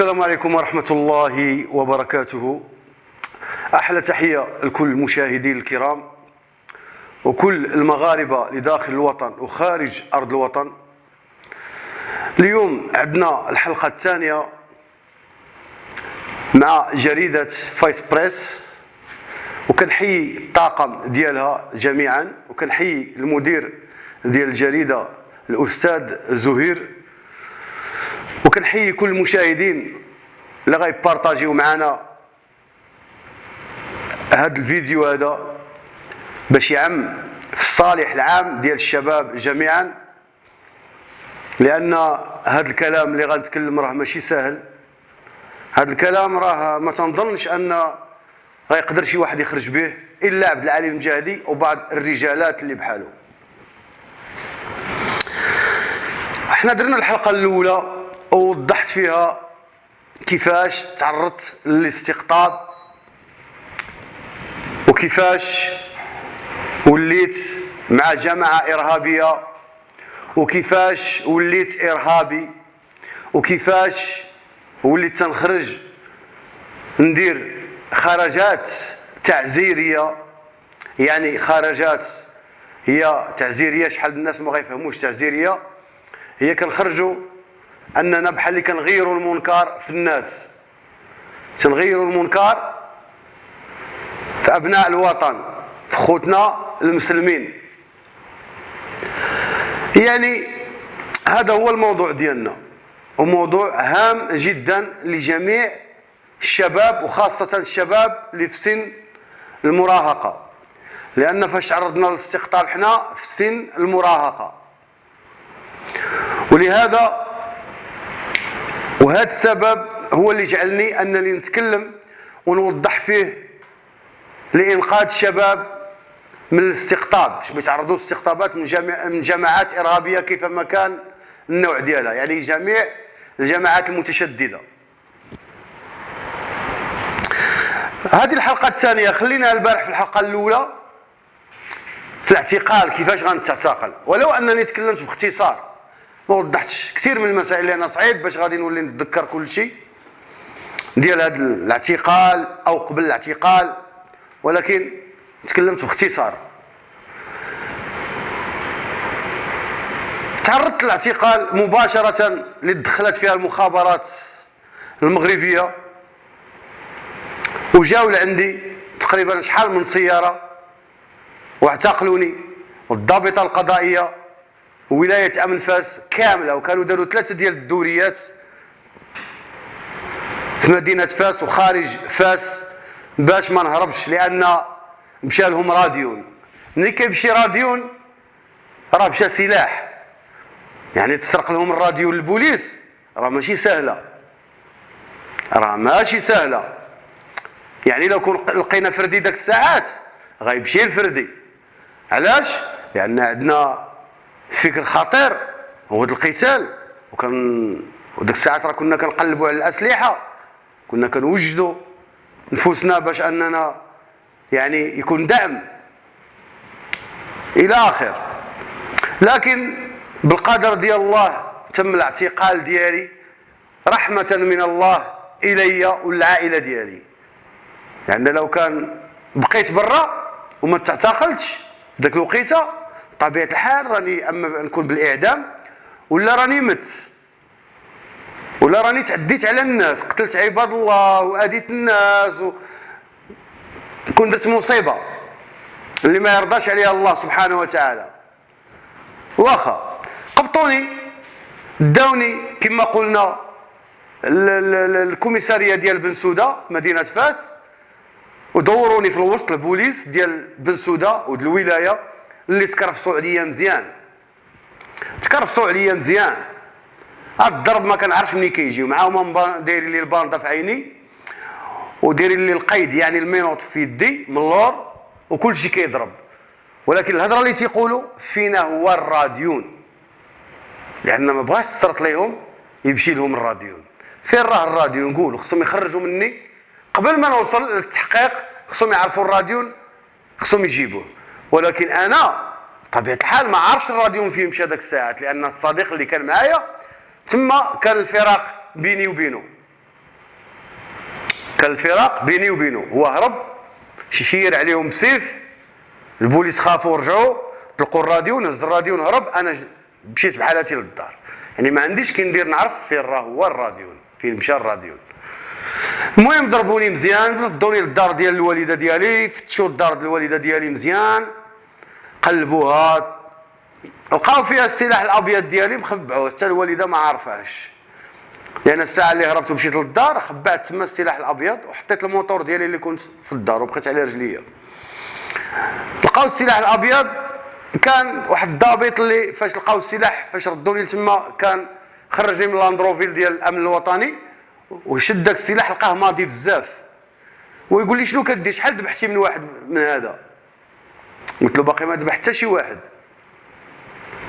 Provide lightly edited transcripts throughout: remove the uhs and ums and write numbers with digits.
السلام عليكم ورحمة الله وبركاته. أحلى تحية لكل المشاهدين الكرام وكل المغاربة لداخل الوطن وخارج أرض الوطن. اليوم عندنا الحلقة الثانية مع جريدة فايس بريس، وكنحيي الطاقم ديالها جميعا، وكنحيي المدير ديال الجريدة الأستاذ زهير، وكنحيي كل المشاهدين اللي غيبارطاجيو معنا هذا الفيديو هذا باش يعم في الصالح العام ديال الشباب جميعا، لان هذا الكلام اللي غنتكلم راه ماشي سهل. هذا الكلام راه ما تنظنش ان غيقدر شي واحد يخرج به الا عبد العالي المجاهدي وبعض الرجالات اللي بحاله. احنا درنا الحلقه الاولى ووضحت فيها كيفاش تعرضت للاستقطاب وكيفاش وليت مع جماعة إرهابية وكيفاش وليت إرهابي وكيفاش وليت تنخرج ندير خرجات تعزيرية. يعني خرجات هي تعزيرية، شحال الناس ما غيفهموش تعزيرية. هي كنخرجوا أننا بحال اللي كنغيروا المنكر في الناس، تنغيروا المنكر في أبناء الوطن، في خوتنا المسلمين. يعني هذا هو الموضوع ديالنا، وموضوع هام جدا لجميع الشباب، وخاصة الشباب اللي في سن المراهقة، لأن فاش تعرضنا للاستقطاب حنا في سن المراهقة. ولهذا وهذا السبب هو اللي جعلني أنني نتكلم ونوضح فيه لإنقاذ الشباب من الاستقطاب، باش ما يتعرضوا لاستقطابات من جماعات إرهابية كيفما كان النوع ديالها، يعني جميع الجماعات المتشددة. هذه الحلقة الثانية خلينا البارح في الحلقة الأولى في الاعتقال، كيفاش غنتعتقل، ولو أنني تكلمت باختصار ما وضحتش كثير من المسائل اللي أنا صعيب باش غادي نولي نتذكر كل شيء ديال هذا الاعتقال أو قبل الاعتقال، ولكن تكلمت باختصار. تعرضت للاعتقال مباشرة اللي دخلت فيها المخابرات المغربية، وجاو لعندي تقريبا شحال من سيارة واعتقلوني، والضابطة القضائية وولاية أمن فاس كاملة، وكانوا داروا 3 ديال الدوريات في مدينة فاس وخارج فاس باش ما نهربش، لأن مشى لهم راديون. ملي كيمشي راديون راه مشى سلاح، يعني تسرق لهم الراديو للبوليس راه ماشي سهلة، راه ماشي سهلة. يعني لو كون لقينا فردي داك الساعات غيمشي الفردي. علاش؟ لأن عندنا فكر خطير هو القتال، وداك الساعات راه كنا كنقلبوا على الأسلحة، كنا كنوجدوا نفوسنا باش أننا يعني يكون دعم إلى آخر. لكن بالقدر ديال الله تم الاعتقال ديالي رحمة من الله إلي والعائلة ديالي. يعني لو كان بقيت برا وما تعتقلتش في ذاك الوقيته بطبيعة الحال راني اما نكون بالإعدام، ولا راني مت، ولا راني تعديت على الناس، قتلت عباد الله وأذيت الناس كون درت مصيبة اللي ما يرضاش عليها الله سبحانه وتعالى. واخا قبطوني داوني كما قلنا الكوميسارية ديال بن سودة مدينة فاس، ودوروني في الوسط البوليس ديال بن سودة ود الولاية اللي تكرفصوا عليا مزيان، تكرفصوا عليا مزيان. هاد الضرب ما كنعرفش منين كيجيو، معاهم دايرين لي الباندا في عيني ودايرين لي القيد يعني المينوط في يدي من اللور وكل شيء كيضرب. ولكن الهضره اللي تيقولوا فينا هو الراديون، لان ما بغاش تصرت ليهم يمشي لهم الراديون. فين راه الراديون؟ نقولوا خصهم يخرجوا مني قبل ما نوصل للتحقيق، خصهم يعرفوا الراديون، خصهم يجيبوه. ولكن انا بطبيعه الحال ما عرفش الراديون فين مشى داك الساعات، لان الصديق اللي كان معايا تما كان الفراق بيني وبينه، كان الفراق بيني وبينه، هو هرب شير عليهم بسيف، البوليس خافوا ورجعوا طلقوا الراديو، نهز الراديو نهرب. انا مشيت بحالاتي للدار، يعني ما عنديش كي ندير نعرف فين راه هو الراديو، فين مشى الراديو. المهم ضربوني مزيان، ردوني للدار ديال الوالده ديالي، فتشوا الدار ديال الوالده ديالي مزيان، قلبوها لقاو فيها السلاح الابيض ديالي مخبعوه، حتى الوالده ما عارفاش، لان الساعه اللي هربت ومشيت للدار خبعت تما السلاح الابيض وحطيت الموطور ديالي اللي كنت في الدار وبقيت على رجليا. لقاو السلاح الابيض، كان واحد الضابط اللي فاش لقاو السلاح فاش ردوني لتما كان خرجني من لاندروفيل ديال الامن الوطني وشد داك السلاح، لقاه ماضي بزاف ويقول لي شنو كدير، شحال ذبحتي من واحد من هذا؟ قلت له باقي ما ذبحت حتى شي واحد،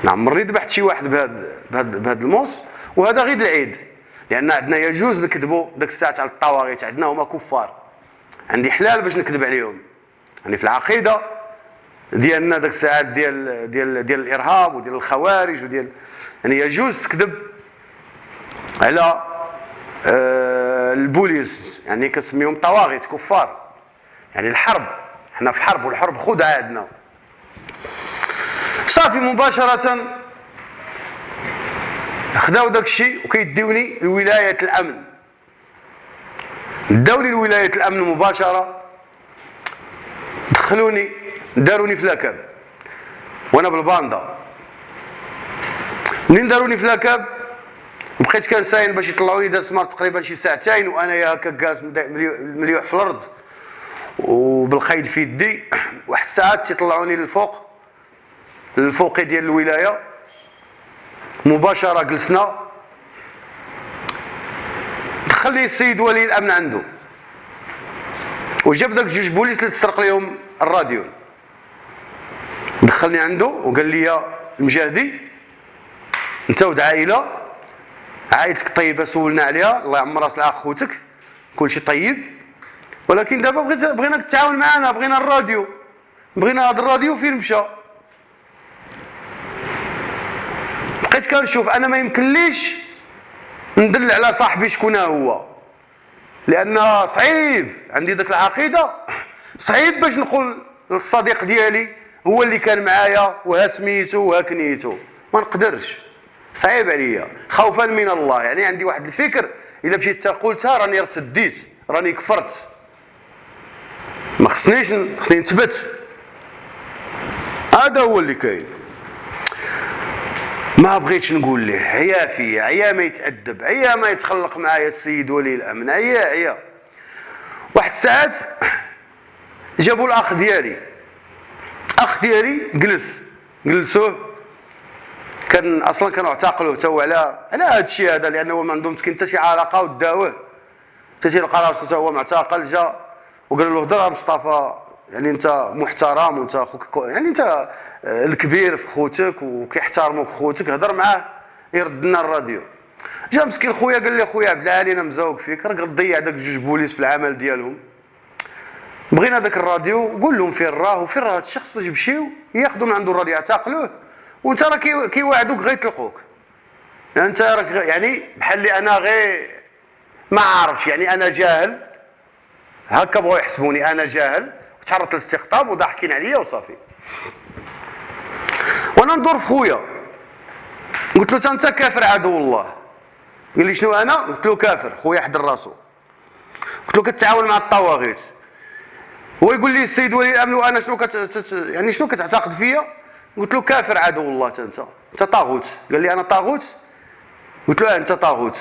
نعم مري ذبحت شي واحد بهذا الموس، وهذا غير العيد، لان عندنا يجوز نكذبوا داك الساعه على الطواغيت، عندنا هما كفار، عندي حلال باش نكذب عليهم، يعني في العقيده ديالنا داك الساعات ديال الارهاب وديال الخوارج وديال، يعني يجوز تكذب على البوليس، يعني كنسميهم طواغيت كفار، يعني الحرب، حنا في حرب والحرب خدعه عندنا. صافي مباشره خداو داك الشيء وكيديوني لولايه الامن، داوني لولايه الامن مباشره، دخلوني داروني في لاكاب وانا بالباندا. منين داروني في لاكاب بقيت كنساين باش يطلعوني، داز سمار تقريبا شي ساعتين وانا هكا جالس مليوح في الارض وبالقيد في يدي. واحد الساعات تيطلعوني للفوق ديال الولايه مباشره، جلسنا، دخل لي السيد ولي الامن عنده وجاب داك جوج بوليس اللي تسرق لهم الراديو، دخلني عنده وقال لي المجاهدي انت ود عائله، عائلتك طيبه سولنا عليها، الله يعمر راس الاخ خوتك كلشي طيب، ولكن دابا بغيناك تتعاون معنا، بغينا الراديو، بغينا هذا الراديو فين مشى؟ بقيت كنشوف انا ما يمكنليش ندل على صاحبي شكون هو، لان صعيب عندي داك العقيده، صعيب باش نقول للصديق ديالي هو اللي كان معايا وها سميتو وها كنيتو، ما نقدرش، صعيب عليا خوفا من الله. يعني عندي واحد الفكر الا مشيت قلتها راني ارتديت، راني كفرت، ما خصني نثبت، هذا هو اللي كاين. ما بغيتش نقول ليه عيا فيا، عيا ما يتأدب، عيا ما يتخلق معايا السيد ولي الامن، عيا. واحد الساعات جابوا الاخ ديالي، جلسوه، كان اصلا كانوا اعتقلوه تو على هذا الشيء هذا، لانه ما عندهم مسكين حتى شي علاقه، وداوه حتى تيلقى راسو تا هو معتقل. جا وقالوا له هضر مصطفى، يعني انت محترم وانت اخوك، يعني انت الكبير في خوتك وكيحترموك خوتك، هضر معاه يرد لنا الراديو. جا مسكين خويا قال لي خويا عبد العالي انا مزوق فيك، راك غتضيع داك جوج بوليس في العمل ديالهم، بغينا داك الراديو قول لهم فين راه وفين راه هذا الشخص باش يمشيو ياخذوا من عنده الراديو يعتقلوه، وانت راه كيوعدوك غيطلقوك، يعني انت راك يعني بحال اللي انا غير ما عارفش، يعني انا جاهل، هكا بغاو يحسبوني انا جاهل وتعرضت للاستقطاب وضاحكين عليا وصافي. وانا ندور في خويا قلت له انت كافر عدو الله، قال لي شنو انا؟ قلت له كافر. خويا حضر راسو، قلت له كتعاون مع الطواغيت، هو يقول لي السيد ولي الامن وانا شنو يعني شنو كتعتقد فيا؟ قلت له كافر عدو الله، انت طاغوت. قال لي انا طاغوت؟ قلت له انت طاغوت.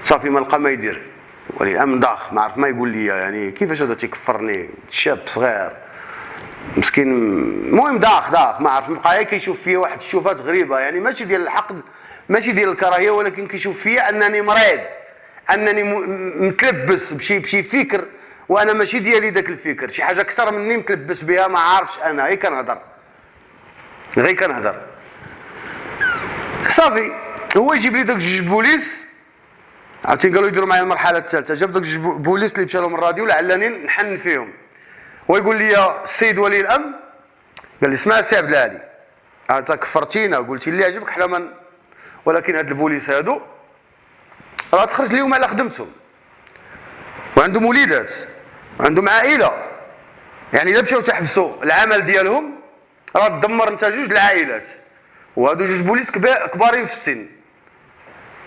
صافي ما لقى ما يدير، ولي الامن ضاخ ما عرف ما يقول لي، يعني كيفاش هذا تيكفرني، شاب صغير مسكين. المهم ضاخ ما عرف، بقى كيشوف فيا واحد الشوفات غريبه، يعني ماشي ديال الحقد ماشي ديال الكراهيه، ولكن كيشوف فيا انني مريض، انني متلبس بشي فكر وانا ماشي ديالي داك الفكر، شي حاجه اكثر مني متلبس بها ما عارفش انا، غير كنهضر صافي. هو يجيب لي داك جوج بوليس، عرفتي قالوا يديروا معايا المرحله الثالثه، جاب داك جوج بوليس اللي مشى لهم الراديو لعلني نحن فيهم، ويقول لي السيد ولي الامن قال لي اسمع السي عبد العالي، انت كفرتينا قلتي اللي عجبك حنا من، ولكن هاد البوليس هادو راه تخرج لهم على خدمتهم، وعندهم وليدات، عندهم عائله، يعني الا مشاو تحبسوا العمل ديالهم راه تدمر انت جوج العائلات، وهادو جوج بوليس كبارين في السن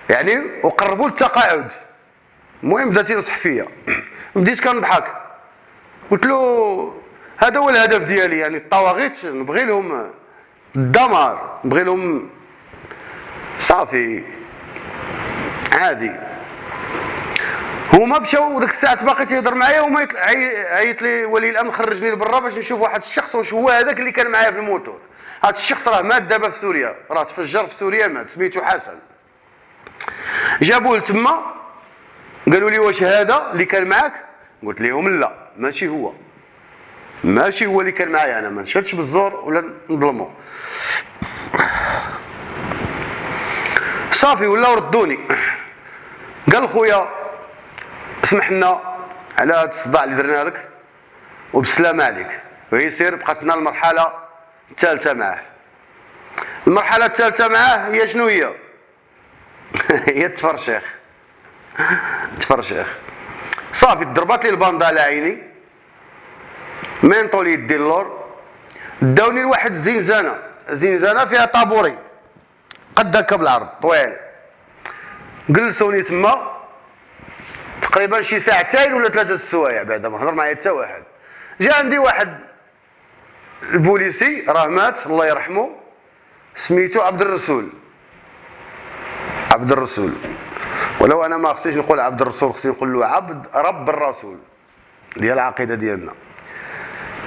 يعني وقربوا للتقاعد. المهم بدا تينصح فيا بديت كنضحك، قلت له هذا هو الهدف ديالي، يعني الطواغيت نبغي لهم الدمار، نبغي لهم صافي عادي. هما مشاو ديك الساعه باقي تيهضر معايا وما عيط لي ولي الامن خرجني لبرا باش نشوف واحد الشخص واش هو هذاك اللي كان معايا في الموتور. هذا الشخص راه مات دابا في سوريا، راه تفجر في سوريا مات، سميتو حسن. جابوه لتما قالوا لي واش هذا اللي كان معاك؟ قلت لهم لا ماشي هو، ماشي هو اللي كان معايا، انا ما نشهدش بالزور ولا نظلمو. صافي ولاو ردوني. قال خويا اسمح لنا على هذا الصداع اللي درنا لك وبسلامه عليك، ويسير بقات لنا المرحله الثالثه معاه. المرحله الثالثه معاه هي شنو هي؟ هي التفرشيخ. التفرشيخ صافي ضربات لي الباندا على عيني، مينطوا لي يدي اللور، داوني لواحد الزنزانه، زنزانه فيها طابوري قد هكا بالعرض طويل، جلسوني تما تقريبا شي ساعتين ولا 3 السوايع بعدا ما هضر معايا حتى واحد. جا عندي واحد البوليسي راه مات الله يرحمه، سميتو عبد الرسول. عبد الرسول، ولو انا ما خصنيش نقول عبد الرسول، خصني نقول له عبد رب الرسول ديال العقيده ديالنا.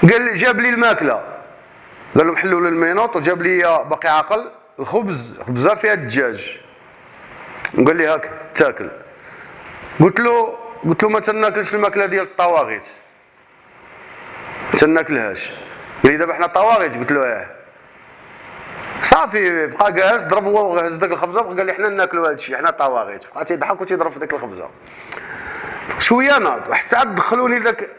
قال لي جاب لي الماكله، قال لهم حلوا لي المينوط، وجاب لي باقي عاقل الخبز، خبزه فيها الدجاج، وقال لي هاك تاكل. قلت له ما تناكلش الماكله ديال الطواغيت، ما تناكلهاش. قال لي دابا حنا طواغيت؟ قلت له اه. صافي بقى جالس ضرب هو وهز داك الخبزه، قال لي حنا ناكلوا هذا الشيء، حنا طواغيت. بقى تيضحك وتيضرب في داك الخبزه. شويه ناض، واحد الساعه دخلوني لذاك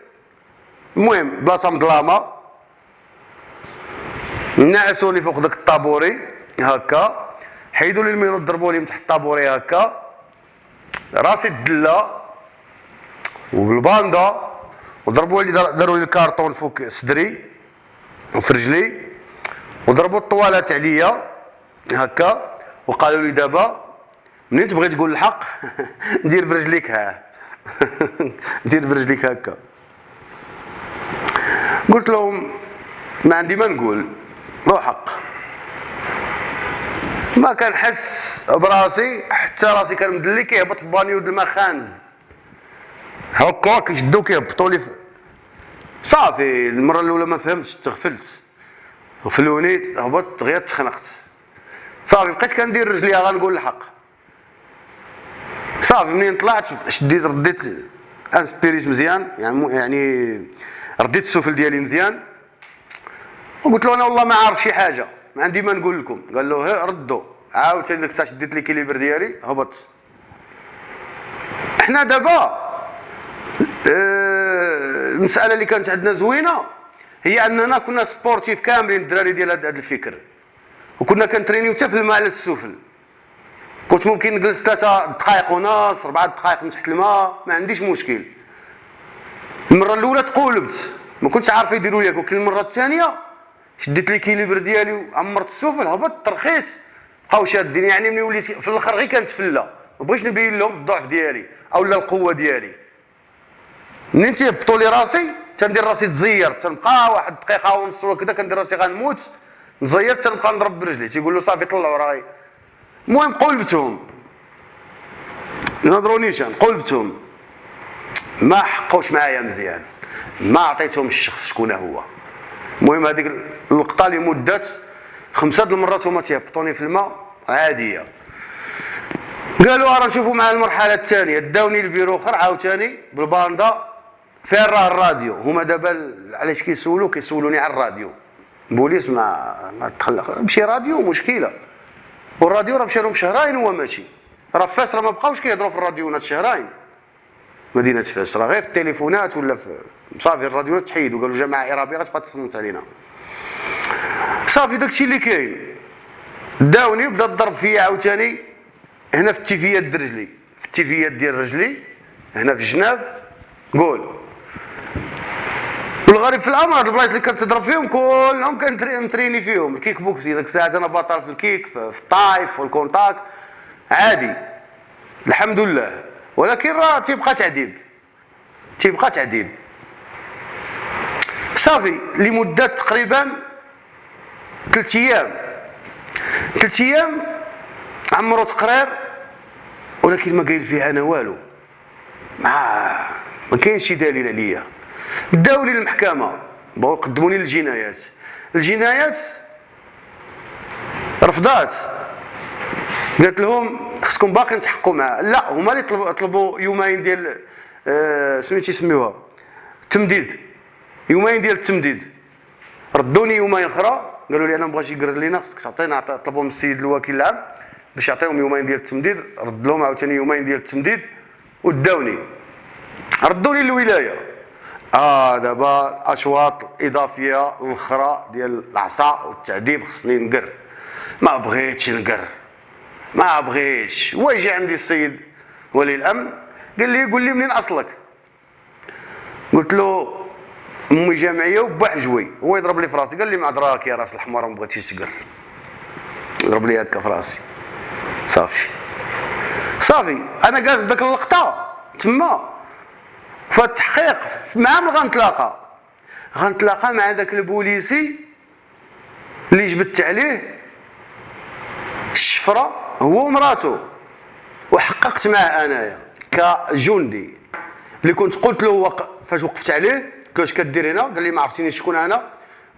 المهم بلاصه مظلامه، نعسوني فوق داك الطابوري هكا، حيدوا لي المينوط ضربوا لي من تحت الطابوري هكا، راسي الدله وبالباندا، وضربوا لي داروا لي الكارطون فوق صدري وفي رجلي، وضربوا الطوالات عليا هكا، وقالوا لي دابا منين تبغي تقول الحق ندير برجليك ها ندير برجليك هكا. قلت لهم ما عندي ما نقول، هو حق. ما كنحس براسي، حتى راسي كان مدلي كيهبط في بانيو د الماء خانز هكا، كيشدو كيهبطوا لي. صافي المره الاولى ما فهمتش، تغفلت، غفلوني، هبطت غير تخنقت. صافي بقيت كندير رجليها غنقول الحق. صافي منين طلعت شديت رديت انسبيريت مزيان، يعني رديت السفل ديالي مزيان، وقلت له انا والله ما عارف شي حاجه، ما عندي ما نقول لكم. قال له ها ردوا. عاوتاني ديك الساعه شديت لي كيليبر ديالي هبطت. حنا دابا المساله اللي كانت عندنا زوينه هي اننا كنا سبورتيف كاملين الدراري ديال هذا الفكر، وكنا كنترينيو حتى في الماء على السفل. كنت ممكن نجلس 3 دقائق ونص 4 دقائق من تحت الماء، ما عنديش مشكل. المره الاولى تقولبت، ما كنتش عارف يديروا لي، ولكن المره الثانيه شديت لي كيليبر ديالي وعمرت السفل، هبطت ترخيت، بقاو شادين. يعني ملي وليت في الاخر غير كنتفلى، ما بغيتش نبين لهم الضعف ديالي او لا القوه ديالي. منين تيهبطوا لي راسي تندير راسي تزير، تنبقى واحد دقيقه ونص ولا كذا كندير راسي غنموت، نزير تنبقى نضرب برجلي، تيقول له صافي طلعوا راهي. المهم قلبتهم، نهضرونيش، قلبتهم، ما حقوش معايا مزيان، ما عطيتهم الشخص شكون هو. المهم هذيك اللقطه لمده 5 المرات هما تيهبطوني في الماء عاديه. قالوا راه نشوفوا مع المرحله الثانيه، داوني البيرو اخر عاوتاني بالباندا فين راه الراديو. هما دابا علاش كيسولوني على الراديو، بوليس ما تخلق مشي راديو مشكله، والراديو راه مشى لهم شهرين هو ماشي، راه فاس راه ما بقاوش كيهضروا في الراديوات شهرين. مدينه فاس راه غير في التليفونات ولا في صافي الراديوات تحيدوا، قالوا جماعه ارهابيه غتبقى تصنت علينا. صافي داكشي اللي كاين. داوني بدا الضرب فيا عاوتاني هنا في التيفيات د رجلي، في التيفيات ديال رجلي هنا في الجناب قول. والغريب في الامر هاد البلايص اللي كتضرب فيهم كلهم كنتريني فيهم الكيك بوكسي. ديك الساعات انا بطل في الكيك في الطايف والكونتاك عادي الحمد لله، ولكن راه تيبقى تعذيب. صافي لمده تقريبا 3 ايام عمرو تقرير، ولكن ما قايل فيه انا والو، ما كاينش شي دليل عليا. داو لي للمحكمه بغاو يقدموني الجنايات رفضات، قالت لهم خصكم باقي تحققوا معاه. لا هما اللي طلبوا يومين ديال سميتي يسميوها التمديد، يومين ديال التمديد. ردوني يومين اخرى قالوا لي انا ما بغاش يقرر لينا، خصك تعطينا. طلبوا من السيد الوكيل العام باش يعطيهم يومين ديال التمديد، رد لهم عاوتاني يومين ديال التمديد وداوني ردوني للولايه. دابا الاشواط الاضافيه الاخرى ديال العصا والتعذيب خصني نقر. ما بغيتش نقر، ما بغيتش. ويجي عندي السيد ولي الامن قال لي منين اصلك؟ قلت له امي جامعيه وبحجوي. هو يضرب لي في راسي قال لي ما دراك يا راس الحمار ما بغيتيش تقر. ضرب لي هكا في راسي. صافي انا جالس داك اللقطه تما في التحقيق مع من غنتلاقى مع داك البوليسي اللي جبدت عليه الشفره هو ومراته، وحققت معاه انايا كجندي اللي كنت قلت له فاش وقفت عليه قلت له اش كدير هنا؟ قال لي ما عرفتينيش شكون انا.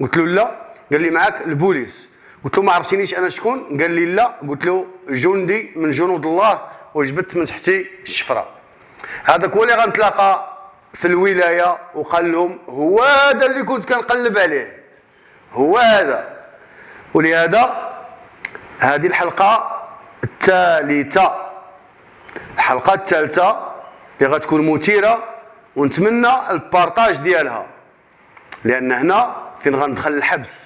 قلت له لا. قال لي معاك البوليس. قلت له ما عرفتينيش انا شكون؟ قال لي لا. قلت له جندي من جنود الله وجبت من تحتي الشفره. هذاك هو اللي غنتلاقى في الولايه وقال لهم هو هذا اللي كنت كنقلب عليه، هو هذا. ولهذا هذه الحلقه الثالثه اللي غتكون مثيره، ونتمنى البارطاج ديالها، لان هنا فين غندخل الحبس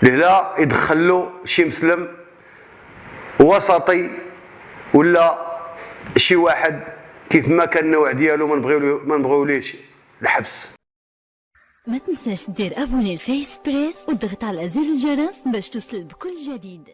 اللي لا يدخل له شي مسلم وسطي ولا شي واحد كيف ما كان النوع ديالو ما نبغيوليش الحبس. ما تنساش دير ابوني الفيس بريس وتضغط على زر الجرس باش توصل بكل جديد.